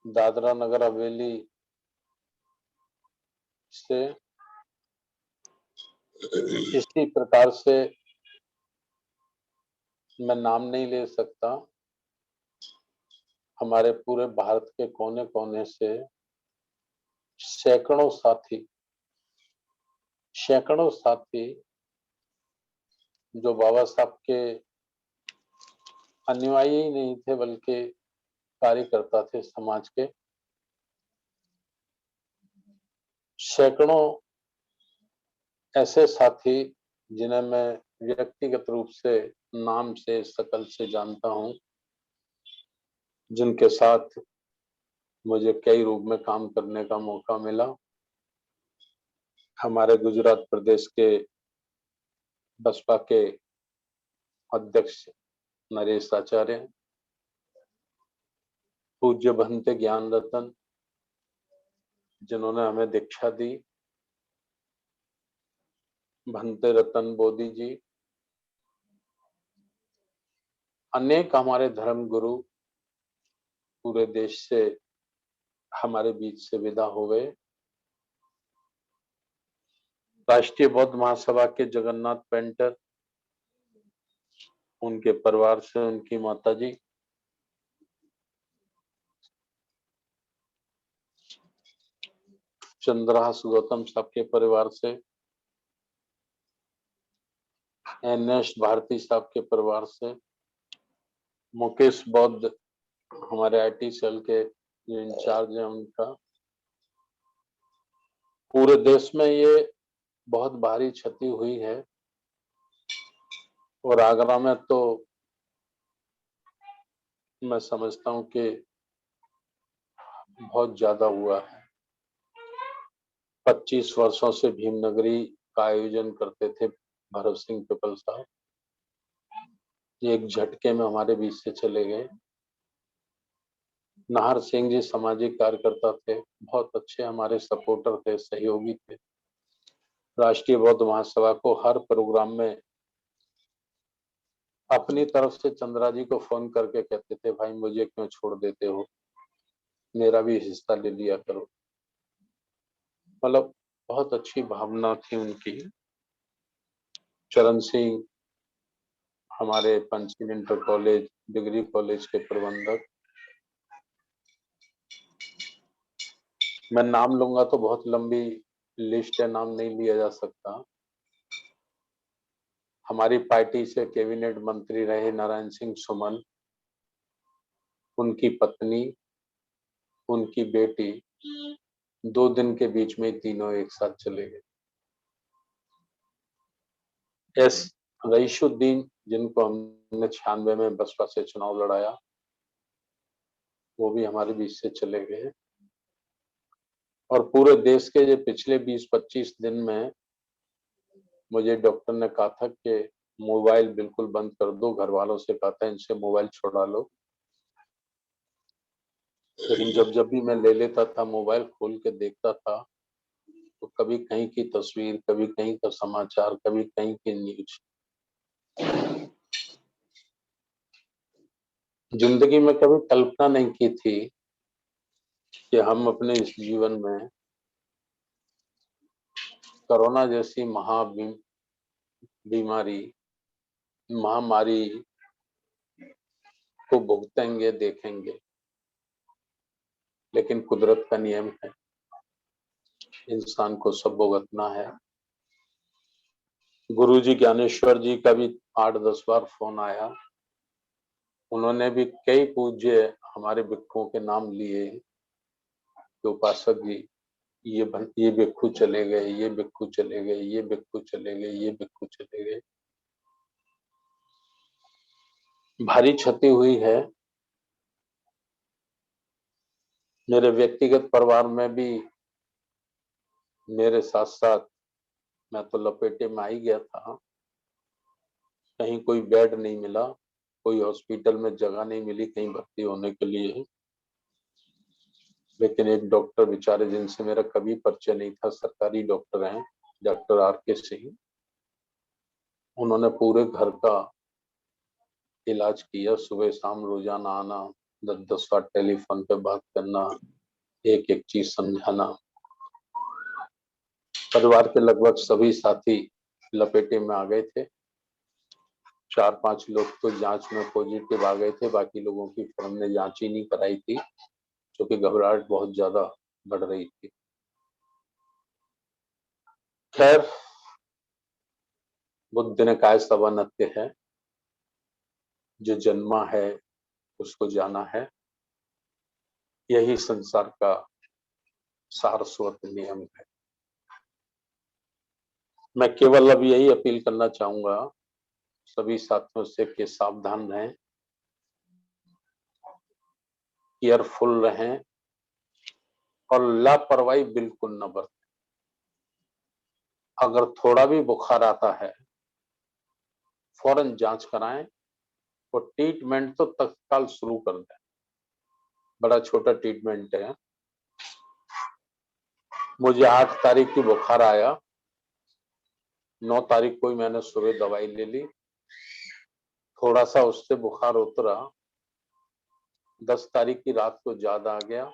दादरा नगर हवेली से, इसी प्रकार से मैं नाम नहीं ले सकता, हमारे पूरे भारत के कोने कोने से सैकड़ों साथी जो बाबा साहब के अनुयायी ही नहीं थे बल्कि कार्यकर्ता थे समाज के, सैकड़ों ऐसे साथी जिन्हें मैं व्यक्तिगत रूप से नाम से शकल से जानता हूं, जिनके साथ मुझे कई रूप में काम करने का मौका मिला। हमारे गुजरात प्रदेश के बसपा के अध्यक्ष नरेश आचार्य, पूज्य भंते ज्ञान रतन जिन्होंने हमें दीक्षा दी, भंते रतन बोधी जी, अनेक हमारे धर्म गुरु पूरे देश से हमारे बीच से विदा हो गए। राष्ट्रीय बौद्ध महासभा के जगन्नाथ पेंटर, उनके परिवार से उनकी माताजी, चंद्रहास गौतम साहब के परिवार से, एनएस भारती साहब के परिवार से, मुकेश बौद्ध हमारे आईटी सेल के जो इंचार्ज है उनका, पूरे देश में ये बहुत भारी क्षति हुई है और आगरा में तो मैं समझता हूं कि बहुत ज्यादा हुआ है। 25 वर्षों से भीमनगरी का आयोजन करते थे भरत सिंह पिपल साहब, ये एक झटके में हमारे बीच से चले गए। नाहर सिंह जी सामाजिक कार्यकर्ता थे, बहुत अच्छे हमारे सपोर्टर थे, सहयोगी थे। राष्ट्रीय बौद्ध महासभा को हर प्रोग्राम में अपनी तरफ से चंद्रा जी को फोन करके कहते थे, भाई मुझे क्यों छोड़ देते हो, मेरा भी हिस्सा ले लिया करो। मतलब बहुत अच्छी भावना थी उनकी। चरण सिंह हमारे Panchsheel inter college degree college के प्रबंधक, मैं नाम लूंगा तो बहुत लंबी लिस्ट है, नाम नहीं लिया जा सकता। हमारी पार्टी से कैबिनेट मंत्री रहे नारायण सिंह सुमन, उनकी पत्नी, उनकी बेटी, 2 दिन के बीच में तीनों एक साथ चले गए। एस रईसुद्दीन जिनको हमने 96 में बसपा से चुनाव लड़ाया, वो भी हमारे बीच से चले गए। और पूरे देश के जो पिछले 20-25 दिन में मुझे डॉक्टर ने कहा था कि मोबाइल बिल्कुल बंद कर दो, घर वालों से कहा था इनसे मोबाइल छुड़ा लो, लेकिन जब भी मैं ले लेता था मोबाइल खोल के देखता था तो कभी कहीं की तस्वीर, कभी कहीं का समाचार, कभी कहीं की न्यूज। जिंदगी में कभी कल्पना नहीं की थी कि हम अपने इस जीवन में कोरोना जैसी महामारी को भुगतेंगे, देखेंगे। लेकिन कुदरत का नियम है, इंसान को सब भुगतना है। गुरुजी ज्ञानेश्वर जी का भी 8-10 बार फोन आया, उन्होंने भी कई पूज्य हमारे भिक्षुओं के नाम लिए कि उपासक जी ये भिक्षु चले गए, ये भिक्षु चले गए, ये भिक्षु चले गए, ये भिक्षु चले गए। भारी क्षति हुई है। मेरे व्यक्तिगत परिवार में भी मेरे साथ साथ मैं तो लपेटे में आ ही गया था। कहीं कोई बेड नहीं मिला, कोई हॉस्पिटल में जगह नहीं मिली कहीं भर्ती होने के लिए। लेकिन एक डॉक्टर बेचारे जिनसे मेरा कभी परिचय नहीं था, सरकारी डॉक्टर हैं, डॉक्टर RK सिंह, उन्होंने पूरे घर का इलाज किया। सुबह शाम रोजाना आना, 10-10 बार टेलीफोन पे बात करना, एक एक चीज समझाना। परिवार के लगभग सभी साथी लपेटे में आ गए थे। 4-5 लोग तो जांच में पॉजिटिव आ गए थे, बाकी लोगों की फिर हमने जांच ही नहीं कराई थी क्योंकि घबराहट बहुत ज्यादा बढ़ रही थी। खैर, बुद्ध ने काय सवानत्य है, जो जन्मा है उसको जाना है, यही संसार का सारस्वत नियम है। मैं केवल अब यही अपील करना चाहूंगा सभी साथियों से कि सावधान रहें, केयरफुल रहें और लापरवाही बिल्कुल न बरतें। अगर थोड़ा भी बुखार आता है फौरन जांच कराएं और ट्रीटमेंट तो तत्काल शुरू कर दें। बड़ा छोटा ट्रीटमेंट है। मुझे 8 तारीख की बुखार आया, 9 तारीख को ही मैंने सुबह दवाई ले ली, थोड़ा सा उससे बुखार उतरा, 10 तारीख की रात को ज्यादा आ गया।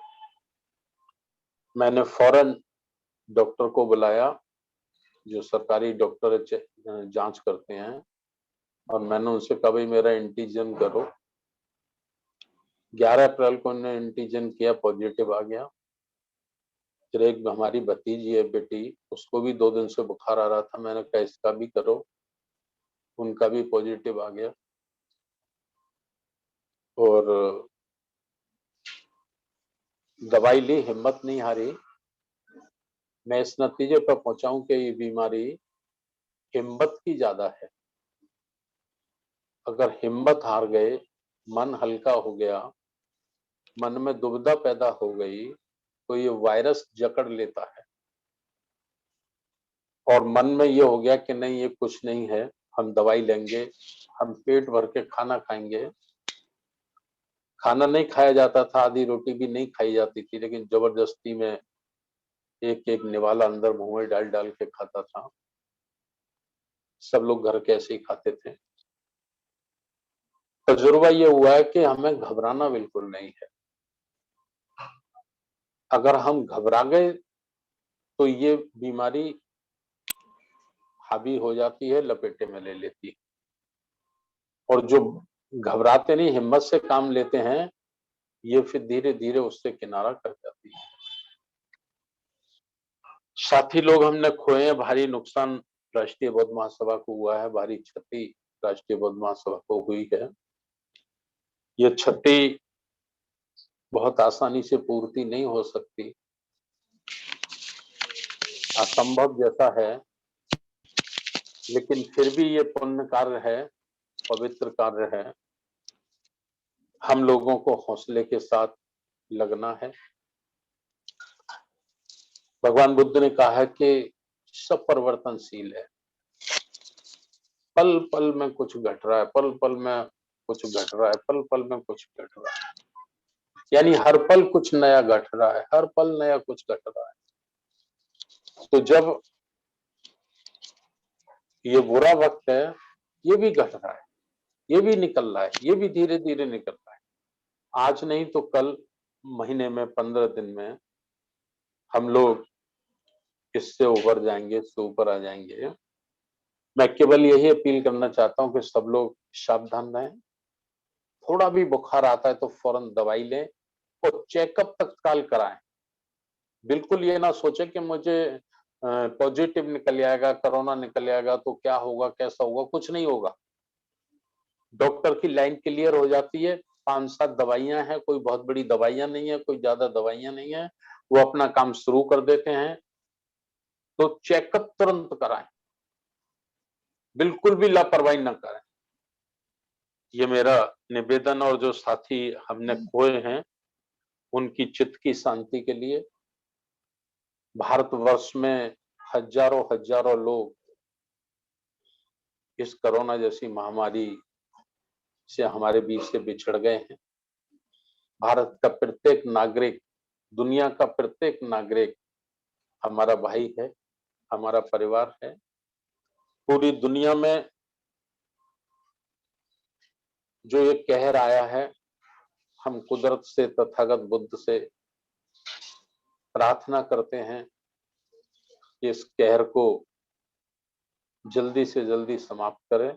मैंने फौरन डॉक्टर को बुलाया, जो सरकारी डॉक्टर जांच करते हैं, और मैंने उनसे कहा भाई मेरा एंटीजन करो। 11 अप्रैल को उन्होंने एंटीजन किया, पॉजिटिव आ गया। फिर एक हमारी भतीजी है बेटी, उसको भी 2 दिन से बुखार आ रहा था, मैंने कहा इसका भी करो, उनका भी पॉजिटिव आ गया। और दवाई ली, हिम्मत नहीं हारी, मैं इस नतीजे पर पहुंचा हूं कि ये बीमारी हिम्मत की ज्यादा है। अगर हिम्मत हार गए, मन हल्का हो गया, मन में दुविधा पैदा हो गई, तो ये वायरस जकड़ लेता है और मन में ये हो गया कि नहीं ये कुछ नहीं है, हम दवाई लेंगे, हम पेट भर के खाना खाएंगे। खाना नहीं खाया जाता था, आधी रोटी भी नहीं खाई जाती थी, लेकिन जबरदस्ती में एक एक निवाला अंदर मुंह में डाल डाल के खाता था। सब लोग घर के ऐसे ही खाते थे। तजुर्बा ये हुआ है कि हमें घबराना बिल्कुल नहीं है। अगर हम घबरा गए तो ये बीमारी हावी हो जाती है, लपेटे में ले लेती है। और जो घबराते नहीं, हिम्मत से काम लेते हैं, ये फिर धीरे धीरे उससे किनारा कर जाती है। साथी लोग हमने खोए हैं, भारी नुकसान राष्ट्रीय बौद्ध महासभा को हुआ है, भारी क्षति राष्ट्रीय बौद्ध महासभा को हुई है। ये क्षति बहुत आसानी से पूर्ति नहीं हो सकती, असंभव जैसा है, लेकिन फिर भी ये पुण्य कार्य है, पवित्र कार्य है। हम लोगों को हौसले के साथ लगना है। भगवान बुद्ध ने कहा है कि सब परिवर्तनशील है, पल पल में कुछ घट रहा है, पल पल में कुछ घट रहा है, पल पल में कुछ घट रहा है, यानी हर पल कुछ नया घट रहा है, हर पल नया कुछ घट रहा है। तो जब ये बुरा वक्त है, ये भी घट रहा है, ये भी निकल रहा है, ये भी धीरे धीरे निकल रहा है। आज नहीं तो कल, महीने में, 15 दिन में हम लोग इससे उबर जाएंगे, इससे ऊपर आ जाएंगे। मैं केवल यही अपील करना चाहता हूं कि सब लोग सावधान रहें। थोड़ा भी बुखार आता है तो फौरन दवाई लें और चेकअप तत्काल कराएं। बिल्कुल ये ना सोचे कि मुझे पॉजिटिव निकल आएगा, कोरोना निकल आएगा तो क्या होगा, कैसा होगा। कुछ नहीं होगा। डॉक्टर की लाइन क्लियर हो जाती है, 5-7 दवाइयां हैं, कोई बहुत बड़ी दवाइयां नहीं है, कोई ज्यादा दवाइयां नहीं है, वो अपना काम शुरू कर देते हैं। तो चेकअप तुरंत कराएं, बिल्कुल भी लापरवाही न करें। ये मेरा निवेदन। और जो साथी हमने खोए हैं उनकी चित्त की शांति के लिए, भारतवर्ष में हजारों हजारों लोग इस कोरोना जैसी महामारी से हमारे बीच से बिछड़ गए हैं। भारत का प्रत्येक नागरिक, दुनिया का प्रत्येक नागरिक हमारा भाई है, हमारा परिवार है। पूरी दुनिया में जो ये कहर आया है, हम कुदरत से, तथागत बुद्ध से प्रार्थना करते हैं कि इस कहर को जल्दी से जल्दी समाप्त करें।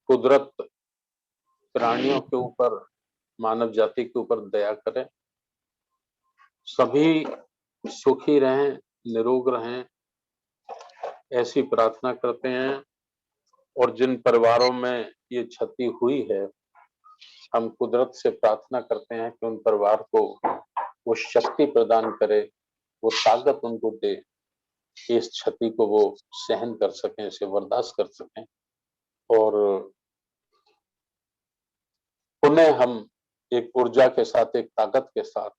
कुदरत प्राणियों के ऊपर, मानव जाति के ऊपर दया करें। सभी सुखी रहें, निरोग रहें, ऐसी प्रार्थना करते हैं। और जिन परिवारों में ये क्षति हुई है, हम कुदरत से प्रार्थना करते हैं कि उन परिवार को वो शक्ति प्रदान करे, वो ताकत उनको दे कि इस क्षति को वो सहन कर सकें, इसे बर्दाश्त कर सकें। और पुनः हम एक ऊर्जा के साथ, एक ताकत के साथ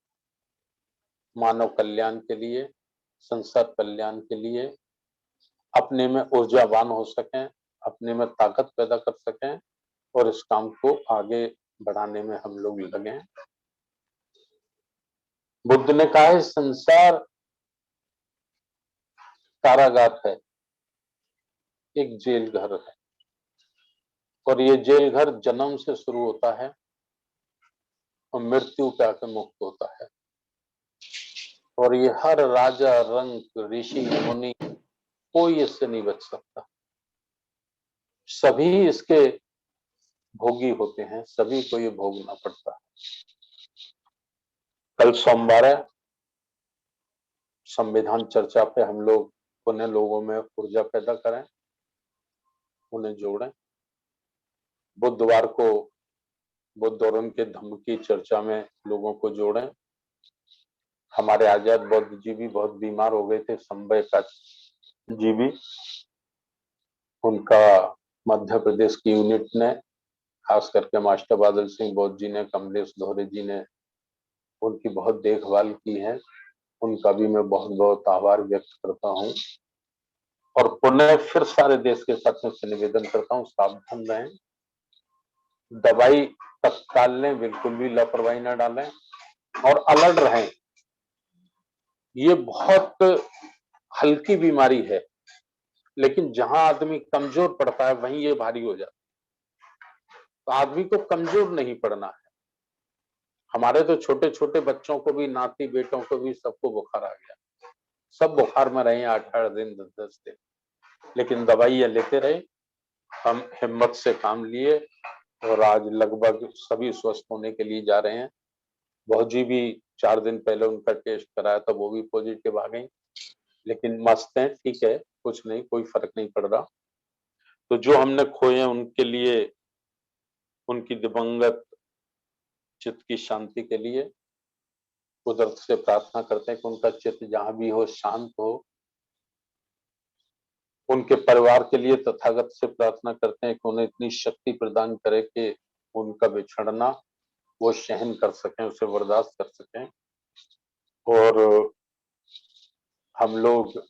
मानव कल्याण के लिए, संसार कल्याण के लिए अपने में ऊर्जावान हो सकें, अपने में ताकत पैदा कर सकें और इस काम को आगे बढ़ाने में हम लोग लगें। बुद्ध ने कहा है संसार कारागार है, एक जेल घर है, और ये जेल घर जन्म से शुरू होता है और मृत्यु पे आकर मुक्त होता है। और ये हर राजा, रंक, ऋषि, मुनि, कोई इससे नहीं बच सकता। सभी इसके भोगी होते हैं, सभी को ये भोगना पड़ता है। कल सोमवार है, संविधान चर्चा पे हम लोग पुनः लोगों में ऊर्जा पैदा करें, उन्हें जोड़ें। बुधवार को बुद्ध और उनके धम्म की चर्चा में लोगों को जोड़ें। हमारे आजाद बौद्ध जी भी बहुत बीमार हो गए थे, संबय का जी भी, उनका मध्य प्रदेश की यूनिट ने, खास करके मास्टर बादल सिंह बौद्ध जी ने, कमलेश दोहरे जी ने उनकी बहुत देखभाल की है। उनका भी मैं बहुत बहुत आभार व्यक्त करता हूँ। और पुनः फिर सारे देश के साथियों से निवेदन करता हूँ, सावधान रहें, दवाई तत्काल लें, बिल्कुल भी लापरवाही न डालें और अलर्ट रहें। ये बहुत हल्की बीमारी है, लेकिन जहां आदमी कमजोर पड़ता है वहीं ये भारी हो जाता है। तो आदमी को कमजोर नहीं पड़ना है। हमारे तो छोटे छोटे बच्चों को भी, नाती बेटों को भी, सबको बुखार आ गया, सब बुखार में रहे 8-8 दिन, 10-10 दिन, लेकिन दवाइयां लेते रहे। हम हिम्मत से काम लिए और आज लगभग सभी स्वस्थ होने के लिए जा रहे हैं। बहुत जी भी 4 दिन पहले उनका टेस्ट कराया था, वो भी पॉजिटिव आ गई, लेकिन मस्त हैं, ठीक है, कुछ नहीं, कोई फर्क नहीं पड़ रहा। तो जो हमने खोए हैं उनके लिए, उनकी दिवंगत चित्त की शांति के लिए कुदरत से प्रार्थना करते हैं कि उनका चित्त जहां भी हो शांत हो। उनके परिवार के लिए तथागत से प्रार्थना करते हैं कि उन्हें इतनी शक्ति प्रदान करे कि उनका बिछड़ना वो सहन कर सकें, उसे बर्दाश्त कर सकें। और हम लोग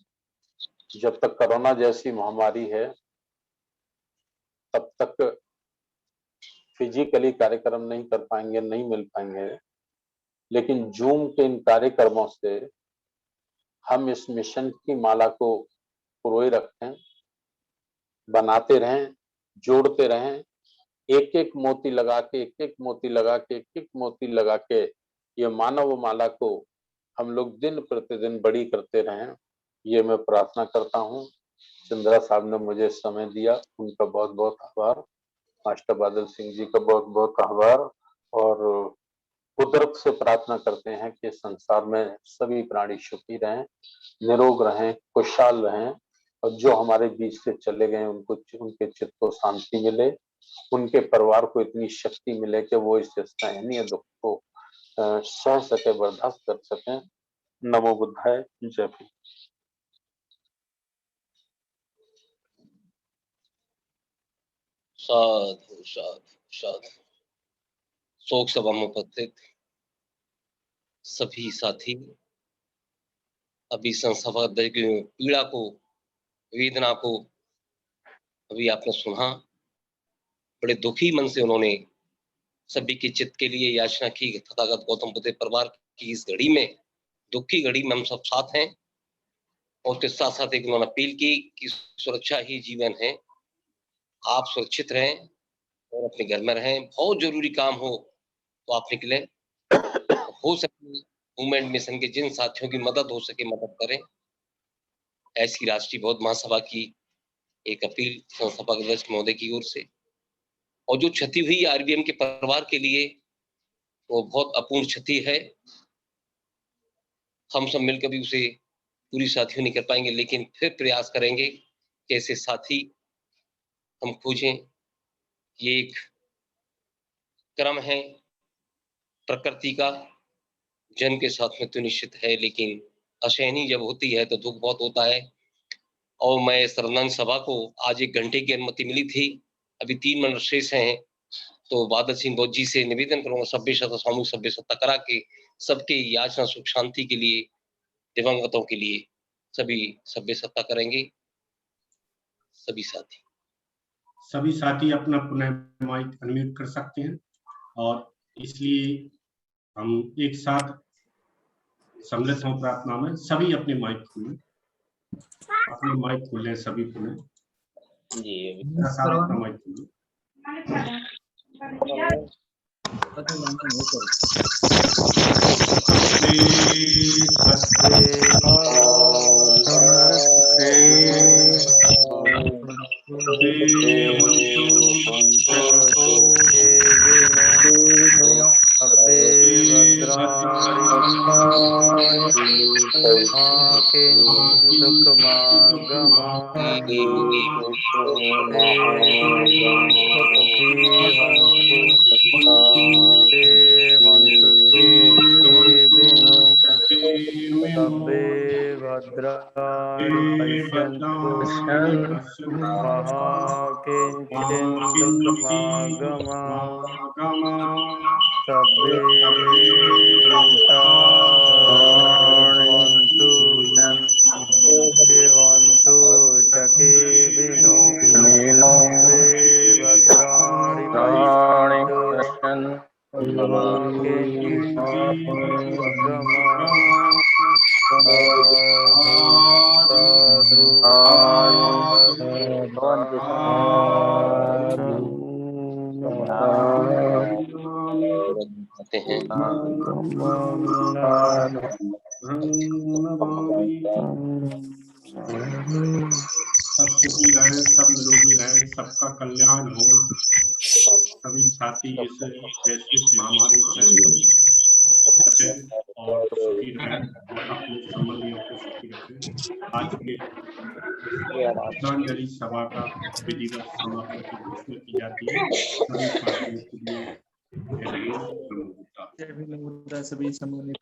जब तक कोरोना जैसी महामारी है तब तक फिजिकली कार्यक्रम नहीं कर पाएंगे, नहीं मिल पाएंगे, लेकिन जूम के इन कार्यक्रमों से हम इस मिशन की माला को पुरोए रखें, बनाते रहें, जोड़ते रहें, एक एक मोती लगा के, एक एक मोती लगा के, एक एक मोती लगा के ये मानव माला को हम लोग दिन प्रतिदिन बड़ी करते रहें, ये मैं प्रार्थना करता हूँ। चंद्रा साहब ने मुझे समय दिया, उनका बहुत बहुत आभार। मास्टर बादल सिंह जी का बहुत बहुत आभार। और कुदरत से प्रार्थना करते हैं कि संसार में सभी प्राणी सुखी रहें, निरोग रहें, खुशहाल रहें, और जो हमारे बीच से चले गए उनको, उनके चित्त को शांति मिले, उनके परिवार को इतनी शक्ति मिले कि वो इस सहनीय दुख को सह सके, बर्दाश्त कर सकें। नमो बुद्धाय, जय भीम। साधु साधु साधु। शोक सभा में उपस्थित सभी साथी, अभी संसभा की पीड़ा को, वेदना को अभी आपने सुना। बड़े दुखी मन से उन्होंने सभी के चित्त के लिए याचना की। तथागत गौतम बुद्ध परिवार की इस घड़ी में, दुख की घड़ी में हम सब साथ हैं। और उसके साथ साथ एक उन्होंने अपील की कि सुरक्षा ही जीवन है, आप सुरक्षित रहें और अपने घर में रहें। बहुत जरूरी काम हो तो आप निकलें, हो सके वुमेन मिशन के जिन साथियों की मदद हो सके मदद करें। ऐसी राष्ट्रीय बौद्ध महासभा की एक अपील संस्थापक अध्यक्ष महोदय की ओर से। और जो क्षति हुई आरबीएम के परिवार के लिए, वो बहुत अपूर्ण क्षति है। हम सब मिलकर भी उसे पूरी साथियों नहीं कर पाएंगे, लेकिन फिर प्रयास करेंगे कि ऐसे साथी हम खोजें। ये एक क्रम है प्रकृति का, जन्म के साथ में तो निश्चित है, लेकिन असहनीय जब होती है तो दुख बहुत होता है। और मैं सर्वनाम सभा को आज 1 घंटे की अनुमति मिली थी, अभी 3 मिनट शेष हैं, तो बादल सिंह बौद्ध जी से निवेदन करूंगा सभ्य सत्ता, सामूहिक सभ्य सत्ता करा के सबके याचना सुख शांति के लिए, दिवंगतों के लिए सभी सभ्य सत्ता करेंगे। सभी साथी अपना पुनः माइक अनम्यूट कर सकते हैं। और इसलिए हम एक साथ सम्मिलित हों प्रार्थना में। सभी अपने माइक खोलें, अपने माइक खोलें सभी पुनः जी। अपना माइक खोलें। सर्वे भद्राणि पश्यन्तु मा किञ्चित् दुःखमागमात् सर्वे भवन्तु जीवन्तु चकेबिनो सर्वे भद्राणि पश्यन्तु मा किञ्चित् साधु कहते हैं सब सुखी रहे, सब निरोगी रहे, सबका कल्याण हो, सभी साथी इस वैश्विक महामारी से बचे और सुखी रहे और अपने संबंधियों को सुखी रखे। आज के श्रद्धांजलि सभा का विधिवत समापन की घोषणा की जाती है। सभी साथियों के लिए जय भीम, सभी सम्मानित